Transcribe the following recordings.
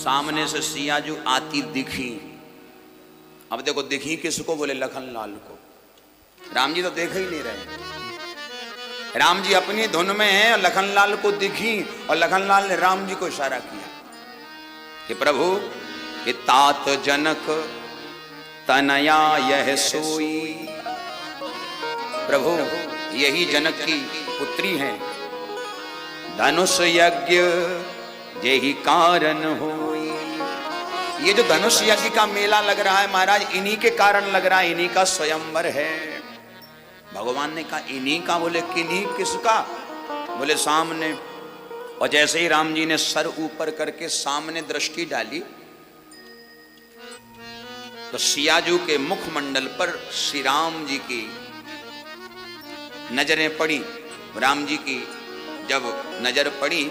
सामने से सियाजू आती दिखी। अब देखो दिखी किसको? बोले लखन लाल को। राम जी तो देख ही नहीं रहे। राम जी अपनी धुन में हैं और लखन लाल को दिखी और लखन लाल ने राम जी को इशारा किया कि प्रभु कि तात जनक तनया यह सोई। प्रभु यही जनक की पुत्री है, धनुष यज्ञ यही कारण होई। ये जो धनुष यज्ञ का मेला लग रहा है महाराज, इन्हीं के कारण लग रहा है, इन्हीं का स्वयंवर है। भगवान ने कहा इन्हीं का? बोले किन्हीं? किसका? बोले सामने। और जैसे ही राम जी ने सर ऊपर करके सामने दृष्टि डाली तो सियाजू के मुखमंडल पर श्री राम जी की नजरें पड़ी। राम जी की जब नजर पड़ी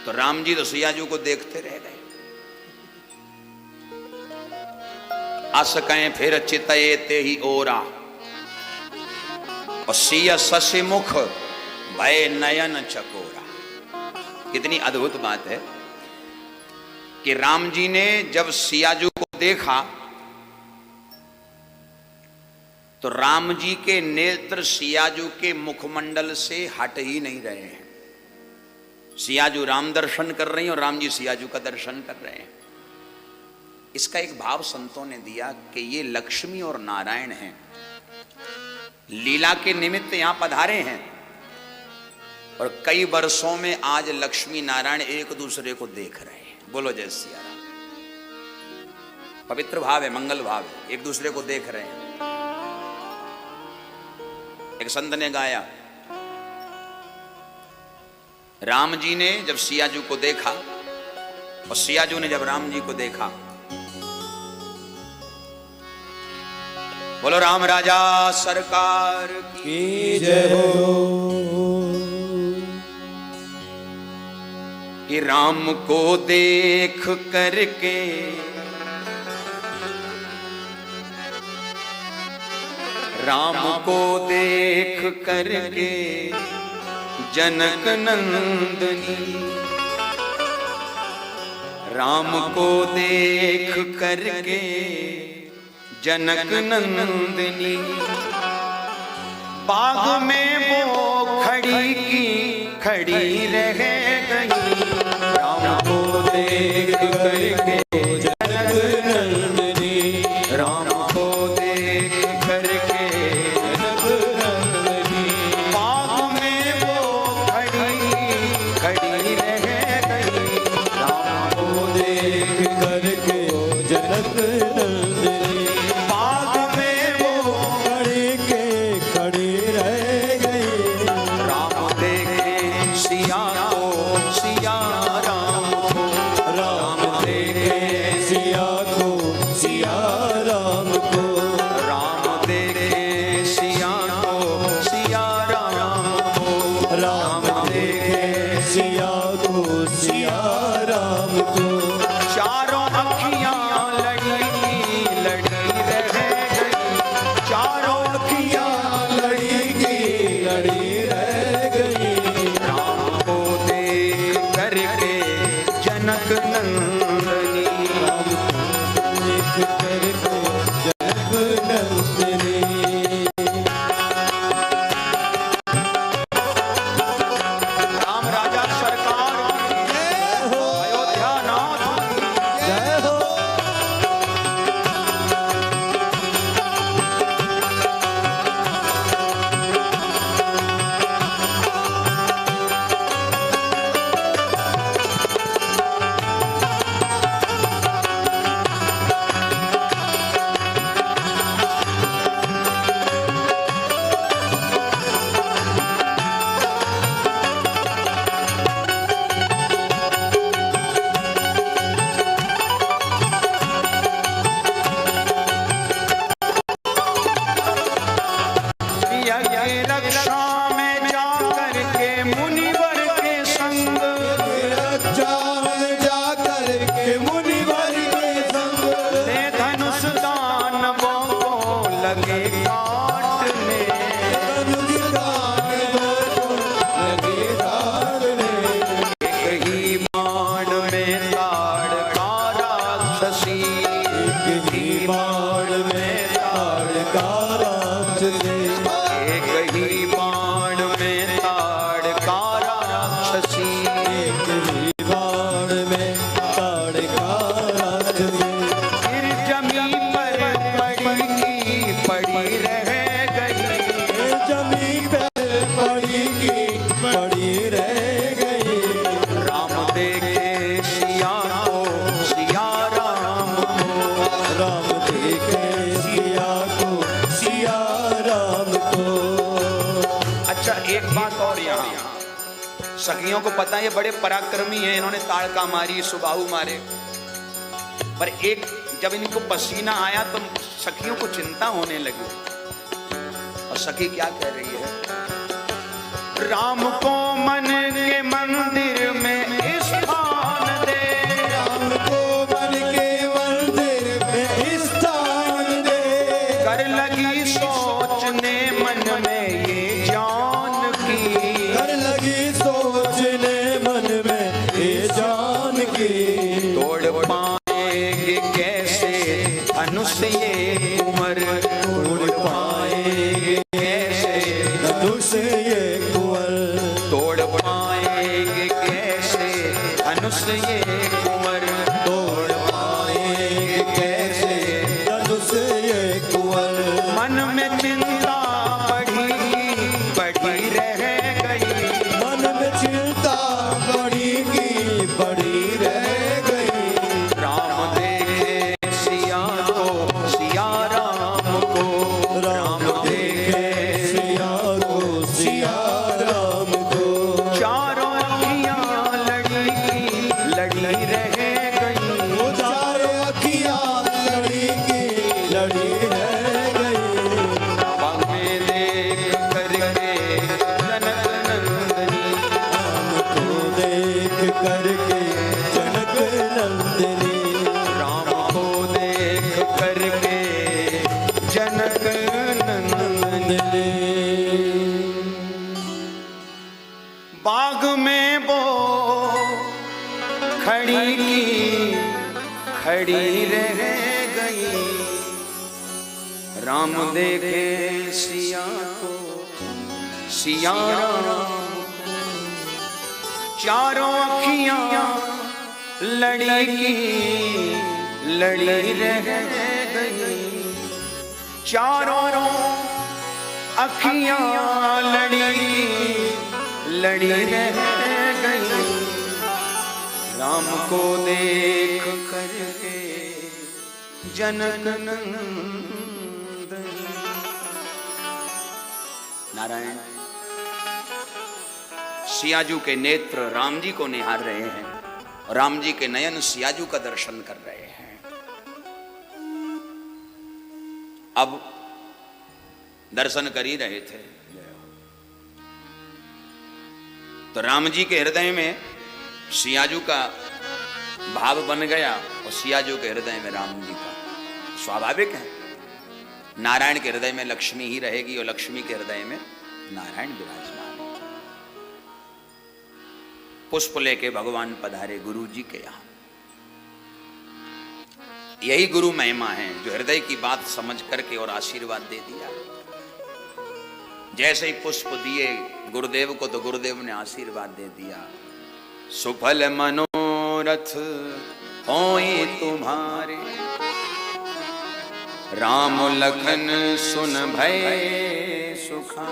तो राम जी तो सियाजू को देखते रह गए। अस कहें फिर चितये ते ही ओरा, और सिया ससे मुख भय नयन चकोरा। कितनी अद्भुत बात है कि राम जी ने जब सियाजू को देखा तो राम जी के नेत्र सियाजू के मुखमंडल से हट ही नहीं रहे हैं। सियाजू राम दर्शन कर रही हैं और राम जी सियाजू का दर्शन कर रहे हैं। इसका एक भाव संतों ने दिया कि ये लक्ष्मी और नारायण हैं, लीला के निमित्त यहां पधारे हैं और कई वर्षों में आज लक्ष्मी नारायण एक दूसरे को देख रहे हैं। बोलो जय सिया राम। पवित्र भाव है, मंगल भाव है, एक दूसरे को देख रहे हैं। एक संत ने गाया, राम जी ने जब सियाजू को देखा और सियाजू ने जब राम जी को देखा। बोलो राम राजा सरकार की जय हो। कि राम को देख करके राम को देख करके जनक नंदनी, राम को देख करके जनक नंदनी, बाग में वो खड़ी की खड़ी रह गई। राम को देख करके जनक नंदनी, राम को देख करके जनक नंदनी, बाग में वो खड़ी रह गई। राम को देख करके जनक नंदनी, बाग में वो खड़ी रह गई। राम देखे सिया को सिया राम को, राम देखे सिया को सिया राम को, राम देखे सिया को सिया राम को, राम देखे सिया को सिया राम को। चारों अखियां लड़ी रह गई, चारों अखियां लड़ी रह गई। राम को देख करके जनक नंदनी, राम को देख करके जनक नंदनी। राम राजा सरकार सखियों को पता है ये बड़े पराक्रमी हैं, इन्होंने ताड़का मारी, सुबाहु मारे, पर एक जब इनको पसीना आया तो सखियों को चिंता होने लगी। और सखी क्या कह रही है? राम को मन के मंदिर में स्थान दे, राम को मन के मंदिर में स्थान दे। कर लगी सोचने मन में ये जान की, कर लगी सोचने मन में ये जान की। तोड़ पाएंगे कैसे धनुष ये कुंवर, तोड़ पाएंगे कैसे धनुष ये कुंवर। तोड़ पाएंगे कैसे धनुष ये कुंवर, तोड़ पाएंगे कैसे धनुष ये कुंवर। मन में चिंता बढ़ी रह गई, मन में चिंता बड़ी रह गई। राम देखे सिया को, सिया राम को, राम देखे सिया को, सिया राम को। चारों अखियां लड़ी रह गई, वो चारों अखियां लड़ी रह गई। बाग में देख करके जनक नंदनी, राम को देख करके जनक नंदिनी। राम को देख करके जनक नंदनी। बाग में वो खड़ी रह गई, राम देखे सिया को, सिया राम को। चारों अखियां लड़ी रह गई, चारों अखियां लड़ी रह गई। राम को देख करके जनक नंदनी। नारायण सियाजू के नेत्र राम जी को निहार रहे हैं और राम जी के नयन सियाजू का दर्शन कर रहे हैं। अब दर्शन कर ही रहे थे तो राम जी के हृदय में सियाजू का भाव बन गया और सियाजू के हृदय में राम जी का। स्वाभाविक है, नारायण के हृदय में लक्ष्मी ही रहेगी और लक्ष्मी के हृदय में नारायण विराजमान। पुष्प लेके भगवान पधारे गुरु जी के यहां। यही गुरु महिमा है जो हृदय की बात समझ करके और आशीर्वाद दे दिया। जैसे ही पुष्प दिए गुरुदेव को तो गुरुदेव ने आशीर्वाद दे दिया। सुफल मनोरथ होए तुम्हारे, राम लखन सुन भय सुखा।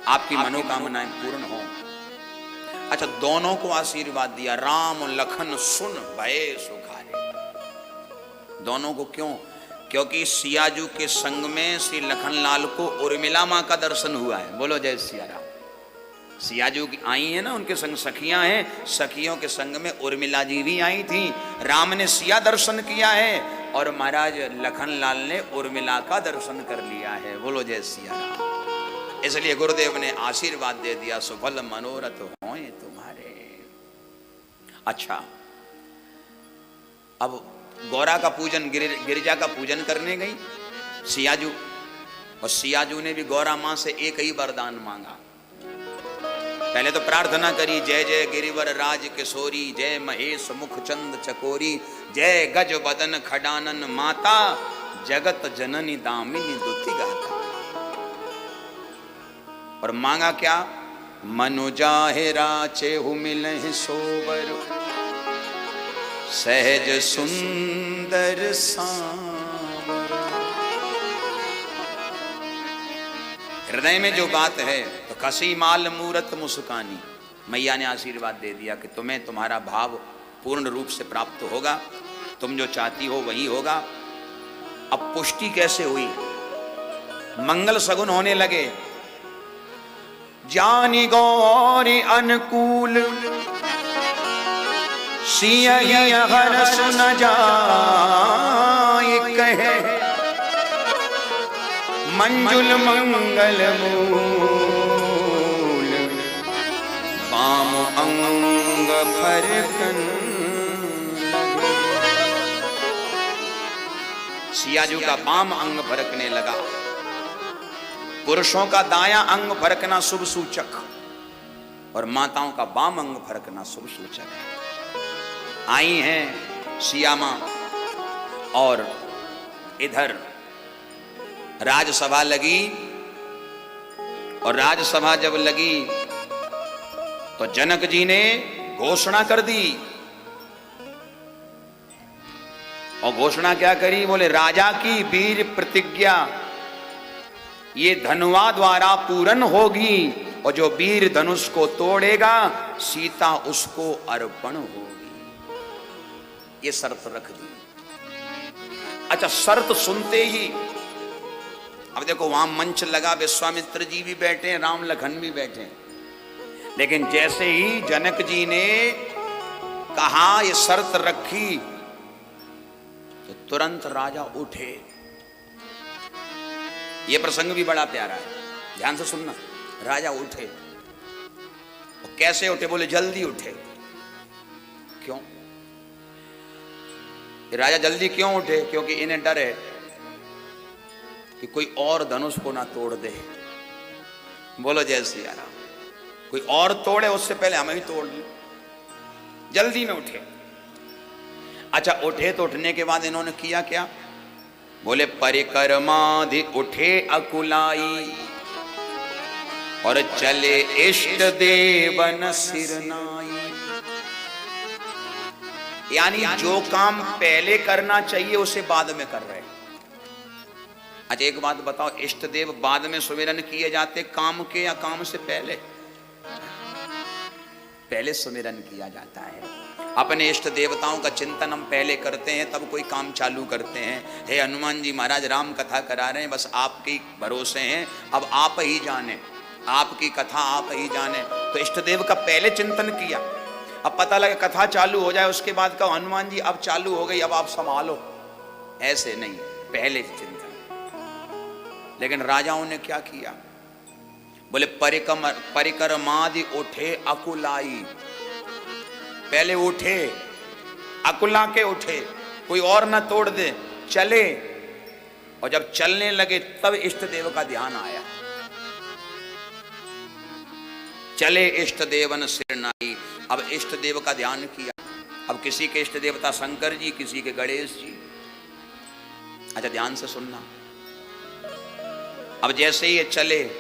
आपकी मनोकामनाएं पूर्ण हो। अच्छा, दोनों को आशीर्वाद दिया, राम लखन सुन भय सुखारे। दोनों को क्यों? क्योंकि सियाजू के संग में श्री लखनलाल को उर्मिला मां का दर्शन हुआ है। बोलो जय सिया राम। सियाजू की आई है ना, उनके संग सखियां हैं, सखियों के संग में उर्मिला जी भी आई थी। राम ने सिया दर्शन किया है और महाराज लखनलाल ने उर्मिला का दर्शन कर लिया है। बोलो जय सिया राम। इसलिए गुरुदेव ने आशीर्वाद दे दिया, सुफल मनोरथ होए तुम्हारे। अच्छा, अब गौरा का पूजन, गिरिजा का पूजन करने गई सियाजू, और सियाजू ने भी गौरा मां से एक ही वरदान मांगा। पहले तो प्रार्थना करी, जय जय गिरिवर राज किशोरी, जय महेश मुख चंद चकोरी, जय गज बदन खडानन माता, जगत जननी दामिनी दुति गाता। और मांगा क्या? मनुजाहिरा चेहु मिलहि सोबर, सहज सुंदर सांवर। हृदय में जो बात है तो कसी माल मूरत मुस्कानी। मैया ने आशीर्वाद दे दिया कि तुम्हें तुम्हारा भाव पूर्ण रूप से प्राप्त होगा, तुम जो चाहती हो वही होगा। अब पुष्टि कैसे हुई? मंगल सगुन होने लगे। जानी गौरी अनुकूल सियहि हरस न जाय कहे मंजुल मंगल मूल बाम अंग फरकन। सियाजू का बाम अंग फरकने लगा। पुरुषों का दायां अंग फरकना शुभ सूचक और माताओं का बाम अंग फरकना शुभ सूचक है। आई हैं सिया मां और इधर राजसभा लगी और राजसभा जब लगी तो जनक जी ने घोषणा कर दी। और घोषणा क्या करी? बोले राजा की वीर प्रतिज्ञा ये धनुआ द्वारा पूर्ण होगी और जो वीर धनुष को तोड़ेगा सीता उसको अर्पण होगी। ये शर्त रख दी। अच्छा, शर्त सुनते ही अब देखो वहां मंच लगा, विश्वामित्र जी भी बैठे हैं, राम लखन भी बैठे हैं, लेकिन जैसे ही जनक जी ने कहा ये शर्त रखी तो तुरंत राजा उठे। ये प्रसंग भी बड़ा प्यारा है, ध्यान से सुनना। राजा उठे और कैसे उठे? बोले जल्दी उठे। क्यों? राजा जल्दी क्यों उठे? क्योंकि इन्हें डर है कि कोई और धनुष को ना तोड़ दे। बोलो जय सिया राम। कोई और तोड़े उससे पहले हमें ही तोड़ ली। जल्दी में उठे। अच्छा, उठे तो उठने के बाद इन्होंने किया क्या? बोले परिकर्माधि उठे अकुलाई और चले इष्ट देवन सिरनाई। यानी जो काम पहले करना चाहिए उसे बाद में कर रहे हैं। अच्छा एक बात बताओ, इष्ट देव बाद में सुमिरन किए जाते काम के या काम से पहले? पहले सुमिरन किया जाता है। अपने इष्ट देवताओं का चिंतन हम पहले करते हैं, तब कोई काम चालू करते हैं। हे हनुमान जी महाराज राम कथा करा रहे हैं, बस आपके भरोसे हैं, अब आप ही जाने, आपकी कथा आप ही जाने। तो इष्ट देव का पहले चिंतन किया। अब पता लगे कथा चालू हो जाए उसके बाद कहो हनुमान जी अब चालू हो गई, अब आप संभालो, ऐसे नहीं, पहले चिंतन। लेकिन राजाओं ने क्या किया? बोले परिकर्मादि उठे अकुलाई। पहले उठे, अकुला के उठे, कोई और ना तोड़ दे, चले। और जब चलने लगे तब इष्ट देव का ध्यान आया। चले इष्ट देवन सिरनाई। अब इष्ट देव का ध्यान किया। अब किसी के इष्ट देवता शंकर जी, किसी के गणेश जी। अच्छा ध्यान से सुनना। अब जैसे ही ये चले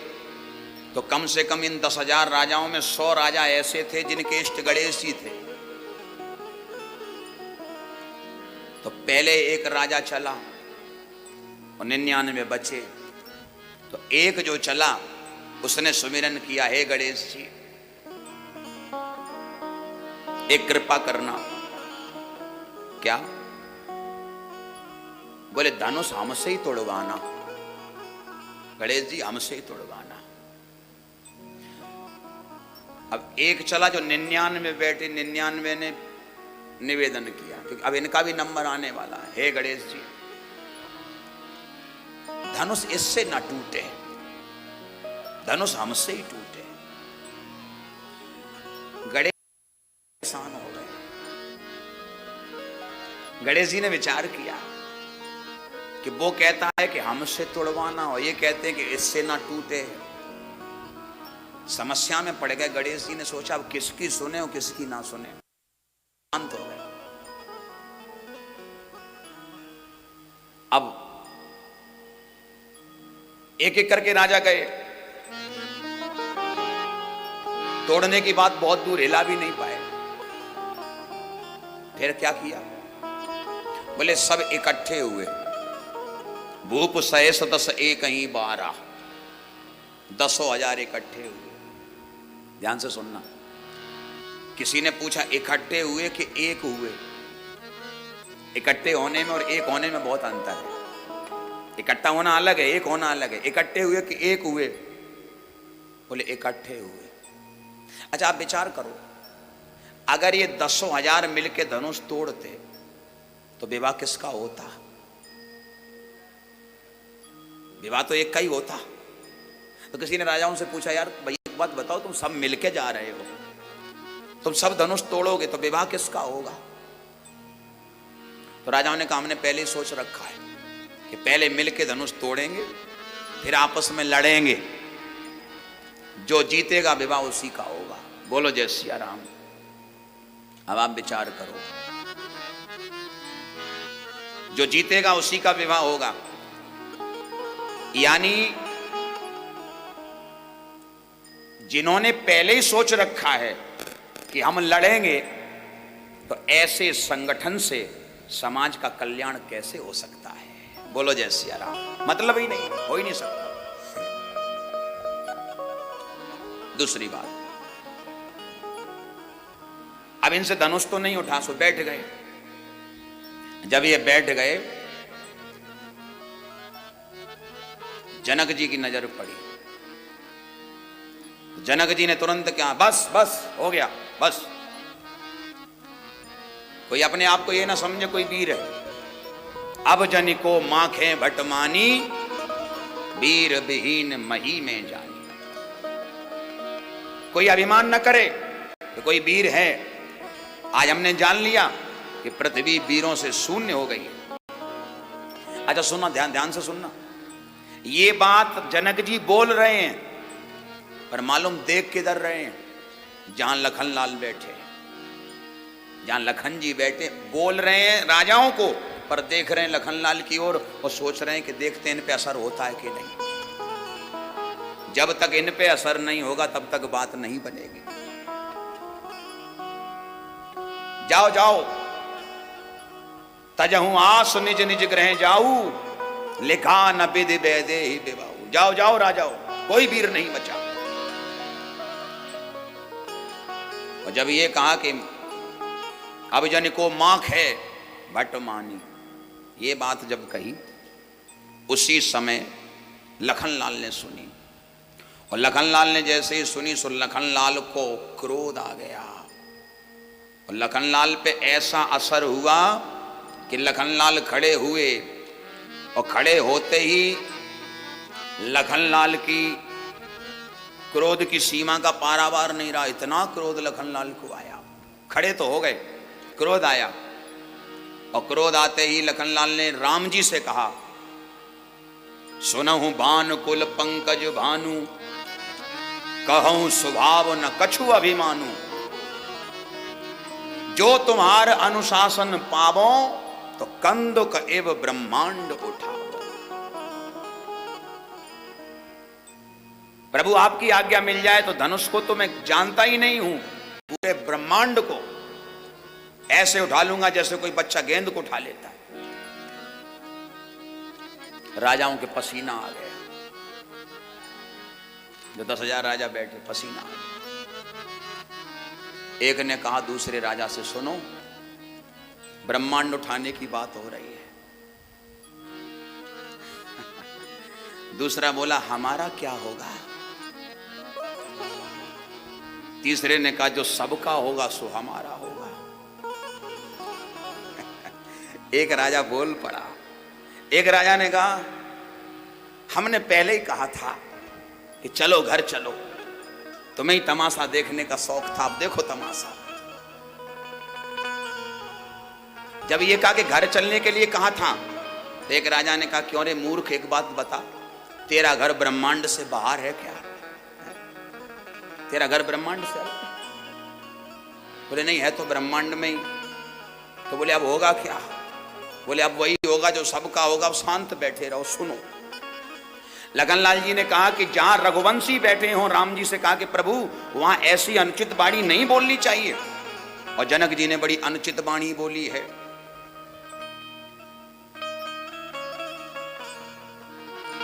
तो कम से कम इन 10,000 राजाओं में 100 राजा ऐसे थे जिनके इष्ट गणेश जी थे। तो पहले एक राजा चला और 99 बचे। तो एक जो चला उसने सुमिरन किया, हे गणेश जी एक कृपा करना। क्या? बोले धनुष हमसे ही तोड़वाना। गणेश जी हमसे ही तोड़वाना। अब एक चला जो 99 बैठे, 99 ने निवेदन किया, क्योंकि अब इनका भी नंबर आने वाला है। हे गणेश जी धनुष इससे ना टूटे, धनुष हमसे ही टूटे। गणेश परेशान हो गए। गणेश जी ने विचार किया कि वो कहता है कि हमसे तोड़वाना और ये कहते हैं कि इससे ना टूटे। समस्या में पड़ गए। गणेश जी ने सोचा अब किसकी सुने और किसकी ना सुने। शांत हो गए। अब एक एक करके राजा गए। तोड़ने की बात बहुत दूर, हिला भी नहीं पाए। फिर क्या किया? बोले सब इकट्ठे हुए। भूप सहस 10 एक ही 12, 10,000 इकट्ठे हुए। ध्यान से सुनना। किसी ने पूछा इकट्ठे हुए कि एक हुए? इकट्ठे होने में और एक होने में बहुत अंतर है। इकट्ठा होना अलग है, एक होना अलग है। इकट्ठे हुए कि एक हुए? बोले इकट्ठे हुए। अच्छा आप विचार करो, अगर ये 10,000 मिलके धनुष तोड़ते तो विवाह किसका होता? विवाह तो एक का ही होता। तो किसी ने राजाओं से पूछा, यार भाई एक बात बताओ, तुम सब मिलके जा रहे हो, तुम सब धनुष तोड़ोगे तो विवाह किसका होगा? तो राजाओं ने कहा हमने पहले ही सोच रखा है कि पहले मिलके धनुष तोड़ेंगे, फिर आपस में लड़ेंगे, जो जीतेगा विवाह उसी का होगा। बोलो जय सिया राम। अब आप विचार करो, जो जीतेगा उसी का विवाह होगा, यानी जिन्होंने पहले ही सोच रखा है कि हम लड़ेंगे, तो ऐसे संगठन से समाज का कल्याण कैसे हो सकता है? बोलो जय सिया राम। मतलब ही नहीं, हो ही नहीं सकता। दूसरी बात, अब इनसे धनुष तो नहीं उठा, सो बैठ गए। जब ये बैठ गए, जनक जी की नजर पड़ी। जनक जी ने तुरंत क्या, बस बस हो गया, बस। कोई अपने आप को ये ना समझे कोई वीर है। अब जन को माखे भटमानी, वीर विहीन मही में जानी। कोई अभिमान न करे कि कोई वीर है। आज हमने जान लिया कि पृथ्वी वीरों से शून्य हो गई। अच्छा सुनना, ध्यान से सुनना, ये बात जनक जी बोल रहे हैं, पर मालूम देख किधर रहे हैं? जहां लखन लाल बैठे, जहां लखन जी बैठे, बोल रहे हैं राजाओं को, पर देख रहे हैं लखन लाल की ओर और सोच रहे हैं कि देखते हैं इन पे असर होता है कि नहीं। जब तक इन पे असर नहीं होगा तब तक बात नहीं बनेगी। जाओ जाओ, तजहू आस निज निज ग्रह जाऊ, लिखा न विधि वैदे ही विवाहू। जाओ जाओ राजाओ, कोई वीर नहीं बचा। और जब ये कहा कि अब जन को माख है भटमानी, ये बात जब कही, उसी समय लखनलाल ने सुनी। और लखनलाल ने जैसे ही सुनी, सो लखनलाल को क्रोध आ गया। और लखनलाल पे ऐसा असर हुआ कि लखनलाल खड़े हुए, और खड़े होते ही लखनलाल की क्रोध की सीमा का पारावार नहीं रहा। इतना क्रोध लखनलाल को आया। खड़े तो हो गए, क्रोध आया। और क्रोध आते ही लखनलाल ने राम जी से कहा, सुनहु भान कुल पंकज भानु, कहूं स्वभाव न कछु अभिमानु। जो तुम्हार अनुशासन पावो, तो कंदुक एव ब्रह्मांड उठाओ। प्रभु आपकी आज्ञा मिल जाए तो धनुष को तो मैं जानता ही नहीं हूं, पूरे ब्रह्मांड को ऐसे उठा लूंगा जैसे कोई बच्चा गेंद को उठा लेता है। राजाओं के पसीना आ गया। जो 10,000 राजा बैठे, पसीना आ गया। एक ने कहा दूसरे राजा से, सुनो, ब्रह्मांड उठाने की बात हो रही है। दूसरा बोला, हमारा क्या होगा? तीसरे ने कहा, जो सबका होगा सो हमारा होगा। एक राजा बोल पड़ा। एक राजा ने कहा, हमने पहले ही कहा था कि चलो घर चलो, तुम्हें ही तमाशा देखने का शौक था, अब देखो तमाशा। जब ये कहा कि घर चलने के लिए कहा था, तो एक राजा ने कहा, क्यों रे मूर्ख, एक बात बता, तेरा घर ब्रह्मांड से बाहर है क्या? तेरा घर ब्रह्मांड से अलग? बोले नहीं, है तो ब्रह्मांड में ही। तो बोले अब होगा क्या? बोले अब वही होगा जो सबका होगा। अब शांत बैठे रहो, सुनो। लखनलाल जी ने कहा कि जहां रघुवंशी बैठे हों, राम जी से कहा कि प्रभु वहां ऐसी अनुचित वाणी नहीं बोलनी चाहिए। और जनक जी ने बड़ी अनुचित वाणी बोली है।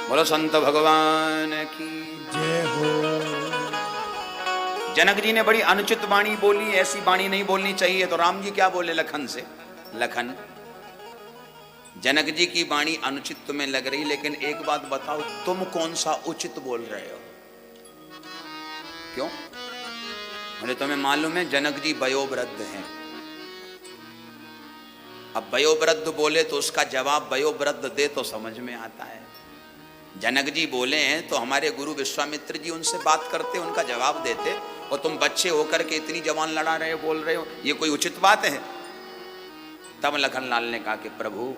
बोलो संत भगवान की जय हो। जनक जी ने बड़ी अनुचित वाणी बोली, ऐसी वाणी नहीं बोलनी चाहिए। तो राम जी क्या बोले लखन से, लखन जनक जी की वाणी अनुचित तुम्हें लग रही, लेकिन एक बात बताओ, तुम कौन सा उचित बोल रहे हो? क्यों? बोले तुम्हें मालूम है जनक जी वयोवृद्ध हैं। अब वयोवृद्ध बोले तो उसका जवाब वयोवृद्ध दे तो समझ में आता है। जनक जी बोले हैं तो हमारे गुरु विश्वामित्र जी उनसे बात करते, उनका जवाब देते, और तुम बच्चे होकर के इतनी जवान लड़ा रहे हो, बोल रहे हो, ये कोई उचित बात है? तब लखनलाल ने कहा कि प्रभु,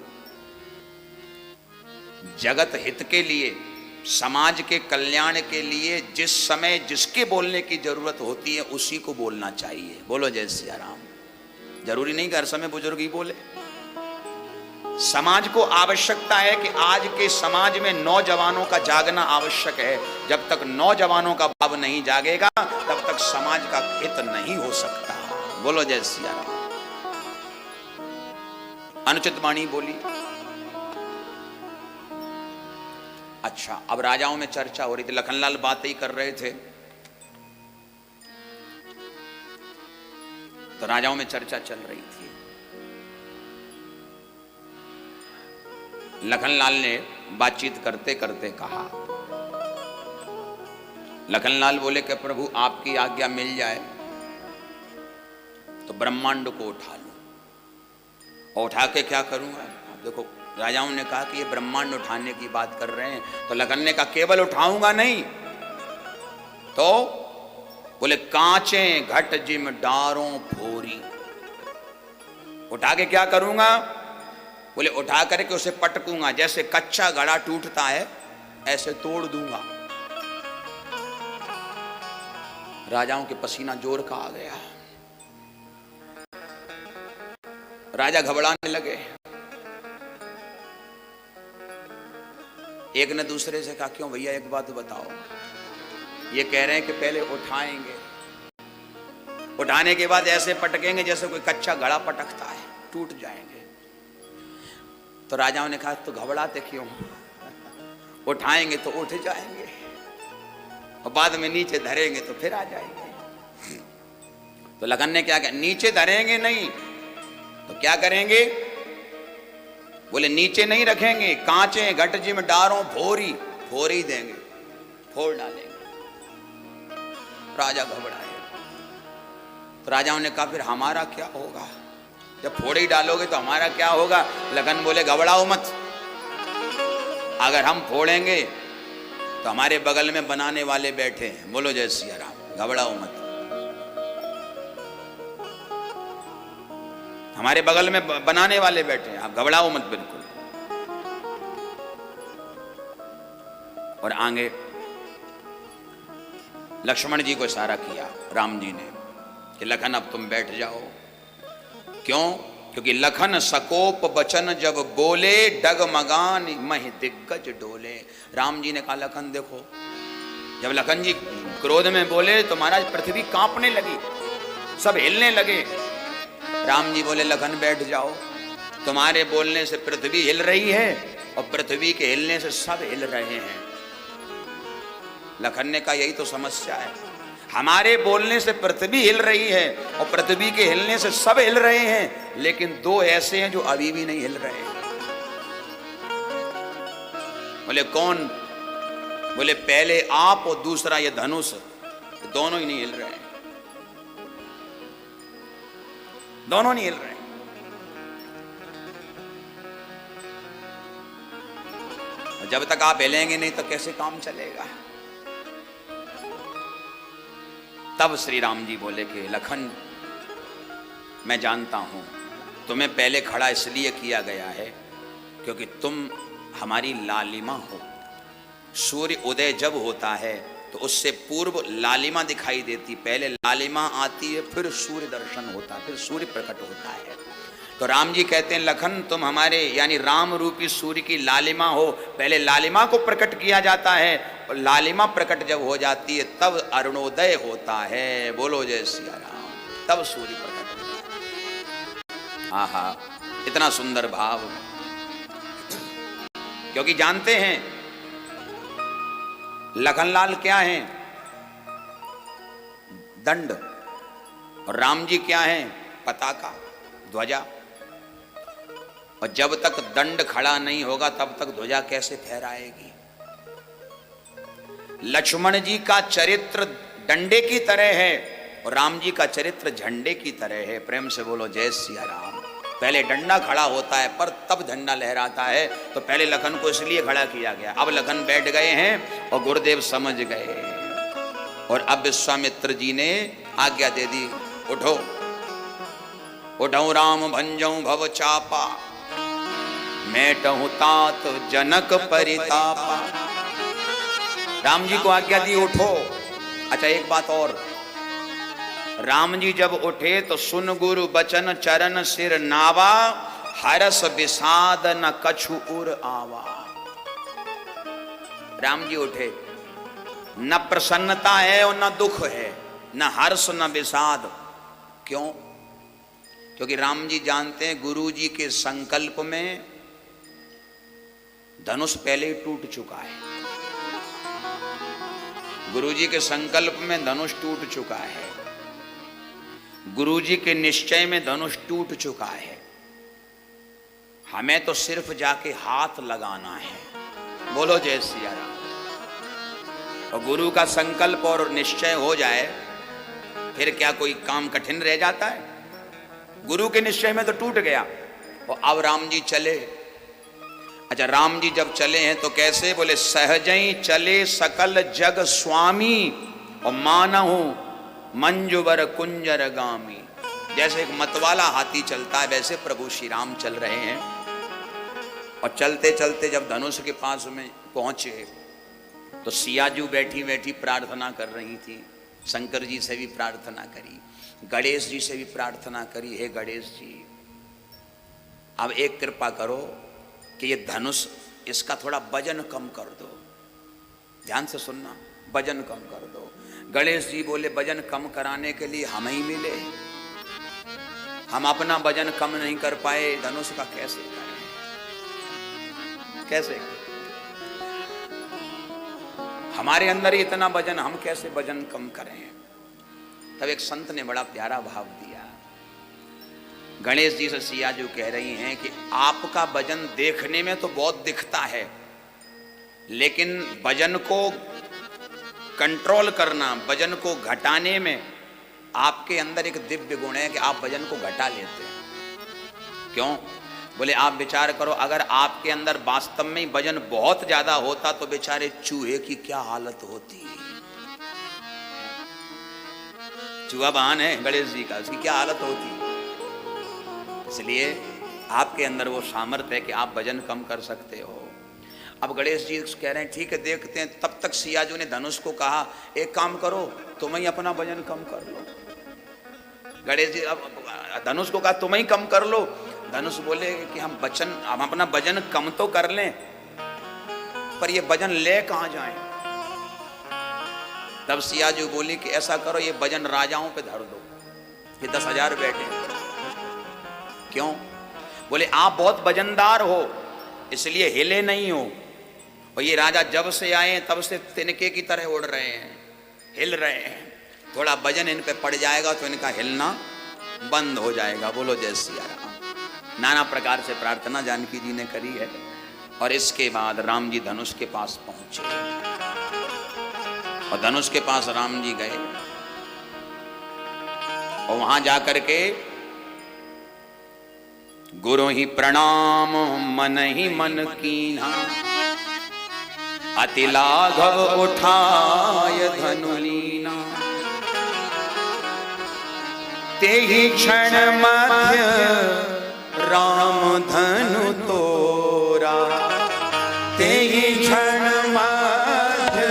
जगत हित के लिए, समाज के कल्याण के लिए जिस समय जिसके बोलने की जरूरत होती है उसी को बोलना चाहिए। बोलो जय सिया राम। जरूरी नहीं कि हर समय बुजुर्ग ही बोले। समाज को आवश्यकता है कि आज के समाज में नौजवानों का जागना आवश्यक है। जब तक नौजवानों का भाव नहीं जागेगा तब तक समाज का हित नहीं हो सकता। बोलो जय सिया राम। अनुचित वाणी बोली। अच्छा, अब राजाओं में चर्चा हो रही थी, लखनलाल बातें ही कर रहे थे तो राजाओं में चर्चा चल रही थी। लखनलाल ने बातचीत करते करते कहा, लखनलाल बोले कि प्रभु आपकी आज्ञा मिल जाए तो ब्रह्मांड को उठा लो। और उठा के क्या करूंगा? आप देखो, राजाओं ने कहा कि ये ब्रह्मांड उठाने की बात कर रहे हैं, तो लखन ने कहा केवल उठाऊंगा नहीं, तो बोले कांचे घट जिम डारों फोरी। उठा के क्या करूंगा? बोले उठा करके उसे पटकूंगा, जैसे कच्चा घड़ा टूटता है ऐसे तोड़ दूंगा। राजाओं के पसीना जोर का आ गया, राजा घबराने लगे। एक ने दूसरे से कहा, क्यों भैया एक बात बताओ, ये कह रहे हैं कि पहले उठाएंगे, उठाने के बाद ऐसे पटकेंगे जैसे कोई कच्चा घड़ा पटकता है, टूट जाएंगे। तो राजाओं ने कहा तो घबराते क्यों, उठाएंगे तो उठ जाएंगे और बाद में नीचे धरेंगे तो फिर आ जाएंगे। तो लखन ने क्या कहा, नीचे धरेंगे नहीं तो क्या करेंगे? बोले नीचे नहीं रखेंगे, कांचे घट जिम डारों फोरी, फोरी देंगे, फोड़ डालेंगे। राजा घबराए। तो राजाओं ने कहा फिर हमारा क्या होगा? जब फोड़ ही डालोगे तो हमारा क्या होगा? लखन बोले घबराओ मत, अगर हम फोड़ेंगे तो हमारे बगल में बनाने वाले बैठे हैं। बोलो जय सिया राम। घबराओ मत, हमारे बगल में बनाने वाले बैठे हैं, आप घबराओ मत बिल्कुल। और आगे लक्ष्मण जी को इशारा किया राम जी ने कि लखन अब तुम बैठ जाओ। क्यों? क्योंकि लखन सकोप बचन जब बोले, डगमगान मह दिग्गज डोले। राम जी ने कहा लखन देखो, जब लखन जी क्रोध में बोले तो महाराज पृथ्वी कांपने लगी, सब हिलने लगे। राम जी बोले लखन बैठ जाओ, तुम्हारे बोलने से पृथ्वी हिल रही है और पृथ्वी के हिलने से सब हिल रहे हैं। लखन ने कहा यही तो समस्या है, हमारे बोलने से पृथ्वी हिल रही है और पृथ्वी के हिलने से सब हिल रहे हैं, लेकिन दो ऐसे हैं जो अभी भी नहीं हिल रहे हैं। बोले कौन? बोले पहले आप और दूसरा ये धनुष, दोनों ही नहीं हिल रहे हैं, दोनों नहीं हिल रहे हैं। जब तक आप हिलेंगे नहीं तो कैसे काम चलेगा? तब श्री राम जी बोले कि लखन मैं जानता हूं तुम्हें पहले खड़ा इसलिए किया गया है क्योंकि तुम हमारी लालिमा हो। सूर्य उदय जब होता है तो उससे पूर्व लालिमा दिखाई देती, पहले लालिमा आती है फिर सूर्य दर्शन होता है, फिर सूर्य प्रकट होता है। तो राम जी कहते हैं लखन तुम हमारे यानी राम रूपी सूर्य की लालिमा हो, पहले लालिमा को प्रकट किया जाता है और लालिमा प्रकट जब हो जाती है तब अरुणोदय होता है। बोलो जय सिया राम। तब सूर्य प्रकट होता है। आहा, इतना सुंदर भाव। क्योंकि जानते हैं लखनलाल क्या हैं? दंड। और राम जी क्या हैं? पताका, ध्वजा। और जब तक दंड खड़ा नहीं होगा तब तक ध्वजा कैसे फहराएगी? लक्ष्मण जी का चरित्र डंडे की तरह है और राम जी का चरित्र झंडे की तरह है। प्रेम से बोलो जय सिया राम। पहले डंडा खड़ा होता है पर तब झंडा लहराता है। तो पहले लखन को इसलिए खड़ा किया गया। अब लखन बैठ गए हैं और गुरुदेव समझ गए और अब विश्वामित्र जी ने आज्ञा दे दी, उठो उठो राम भंजऊ भव चापा, मैटहु तात जनक परितापा। राम जी को आज्ञा दी उठो। अच्छा एक बात और, राम जी जब उठे तो सुन गुरु बचन चरण सिर नावा, हरस विषाद न कछु उर आवा। राम जी उठे, न प्रसन्नता है और न दुख है, न हर्ष न विषाद। क्यों? क्योंकि राम जी जानते हैं गुरु जी के संकल्प में धनुष पहले ही टूट चुका है। गुरु जी के संकल्प में धनुष टूट चुका है। गुरु जी के निश्चय में धनुष टूट चुका है। हमें तो सिर्फ जाके हाथ लगाना है। बोलो जय सिया राम। और गुरु का संकल्प और निश्चय हो जाए फिर क्या कोई काम कठिन रह जाता है? गुरु के निश्चय में तो टूट गया। और अब राम जी चले। अच्छा राम जी जब चले हैं तो कैसे? बोले सहजई चले सकल जग स्वामी और मानहु मंजुबर कुंजर गामी। जैसे एक मतवाला हाथी चलता है वैसे प्रभु श्री राम चल रहे हैं। और चलते चलते जब धनुष के पास में पहुंचे तो सियाजू बैठी बैठी प्रार्थना कर रही थी। शंकर जी से भी प्रार्थना करी, गणेश जी से भी प्रार्थना करी, हे गणेश जी अब एक कृपा करो कि ये धनुष इसका थोड़ा वजन कम कर दो। ध्यान से सुनना, वजन कम कर दो। गणेश जी बोले वजन कम कराने के लिए हम ही मिले, हम अपना वजन कम नहीं कर पाए, धनुष का कैसे करें? कैसे? हमारे अंदर इतना वजन, हम कैसे वजन कम करें? तब एक संत ने बड़ा प्यारा भाव दिया। गणेश जी से सियाजू कह रही हैं कि आपका वजन देखने में तो बहुत दिखता है, लेकिन वजन को कंट्रोल करना, वजन को घटाने में आपके अंदर एक दिव्य गुण है कि आप वजन को घटा लेते हैं। क्यों? बोले आप विचार करो, अगर आपके अंदर वास्तव में वजन बहुत ज्यादा होता तो बेचारे चूहे की क्या हालत होती। चूहा बहन है गणेश जी का, उसकी क्या हालत होती। इसलिए आपके अंदर वो सामर्थ्य है कि आप वजन कम कर सकते हो। अब गणेश जी कह रहे हैं ठीक है देखते हैं। तब तक सियाजू ने धनुष को कहा एक काम करो तुम ही अपना वजन कम कर लो। गणेश जी अब धनुष को कहा तुम ही कम कर लो। धनुष बोले कि हम अपना वजन कम तो कर लें पर ये वजन ले कहां जाएं। तब सियाजू बोली कि ऐसा करो ये वजन राजाओं पे धर दो, ये 10,000 बैठे। क्यों? बोले आप बहुत वजनदार हो इसलिए हिले नहीं हो, और ये राजा जब से आए तब से तिनके की तरह उड़ रहे हैं, हिल रहे हैं। थोड़ा वजन इन पे पड़ जाएगा तो इनका हिलना बंद हो जाएगा। बोलो जय सिया राम। नाना प्रकार से प्रार्थना जानकी जी ने करी है। और इसके बाद राम जी धनुष के पास पहुंचे और धनुष के पास राम जी गए और वहां जाकर के गुरु ही प्रणाम मन ही मन कीन्हा, अति लाघव उठाय धनु लीना। तेहि क्षण मध्य राम धनु तोरा, तेहि क्षण मध्य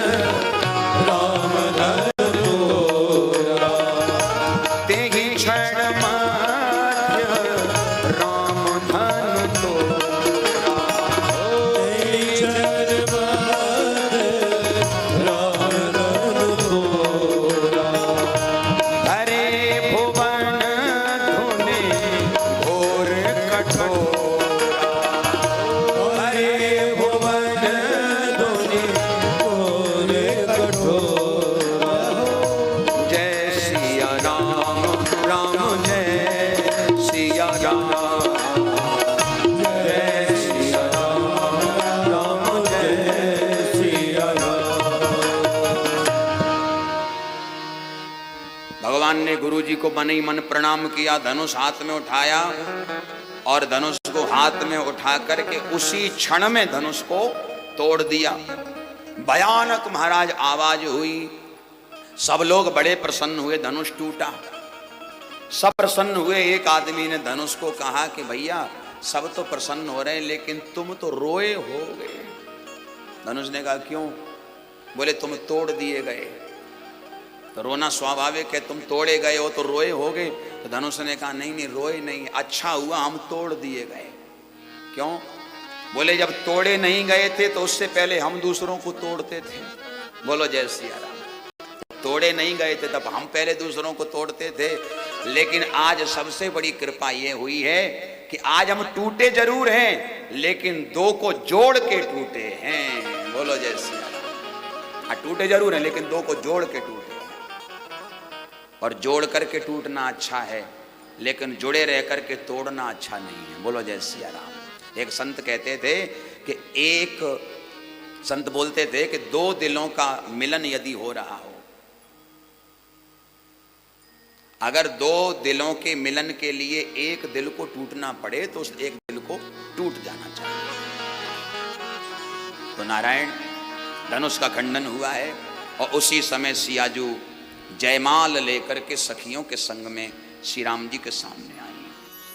राम धनु तोरा, तेहि क्षण मध्य राम धनु तोरा। तेहि क्षण मध्य राम धनु तोरा। हरे भुवन धुने घोर कठोरा, हरे भुवन धुनि घोर कठोरा। जय सिया राम राम जय भगवान ने गुरुजी को मन ही मन प्रणाम किया, धनुष हाथ में उठाया और धनुष को हाथ में उठा करके उसी क्षण में धनुष को तोड़ दिया। भयानक महाराज आवाज हुई, सब लोग बड़े प्रसन्न हुए, धनुष टूटा, सब प्रसन्न हुए। एक आदमी ने धनुष को कहा कि भैया सब तो प्रसन्न हो रहे हैं लेकिन तुम तो रोए हो गए। धनुष ने कहा क्यों? बोले तुम तोड़ दिए गए। तो रोना स्वाभाविक है, तुम तोड़े गए हो तो रोए हो गए। तो धनुष ने कहा नहीं नहीं रोए नहीं, अच्छा हुआ हम तोड़ दिए गए। क्यों? बोले जब तोड़े नहीं गए थे तो उससे पहले हम दूसरों को तोड़ते थे। बोलो जय सिया राम। तोड़े नहीं गए थे तब हम पहले दूसरों को तोड़ते थे, लेकिन आज सबसे बड़ी कृपा ये हुई है कि आज हम टूटे जरूर हैं लेकिन दो को जोड़ के टूटे हैं। बोलो जय सिया राम। टूटे जरूर हैं लेकिन दो को जोड़ के टूटे हैं। और जोड़ करके टूटना अच्छा है लेकिन जुड़े रह करके तोड़ना अच्छा नहीं है। बोलो जय सिया राम। एक संत कहते थे कि एक संत बोलते थे कि दो दिलों का मिलन यदि हो रहा हो, अगर दो दिलों के मिलन के लिए एक दिल को टूटना पड़े तो उस एक दिल को टूट जाना चाहिए। तो नारायण धनुष का खंडन हुआ है और उसी समय सियाजू जयमाल लेकर के सखियों के संग में श्री राम जी के सामने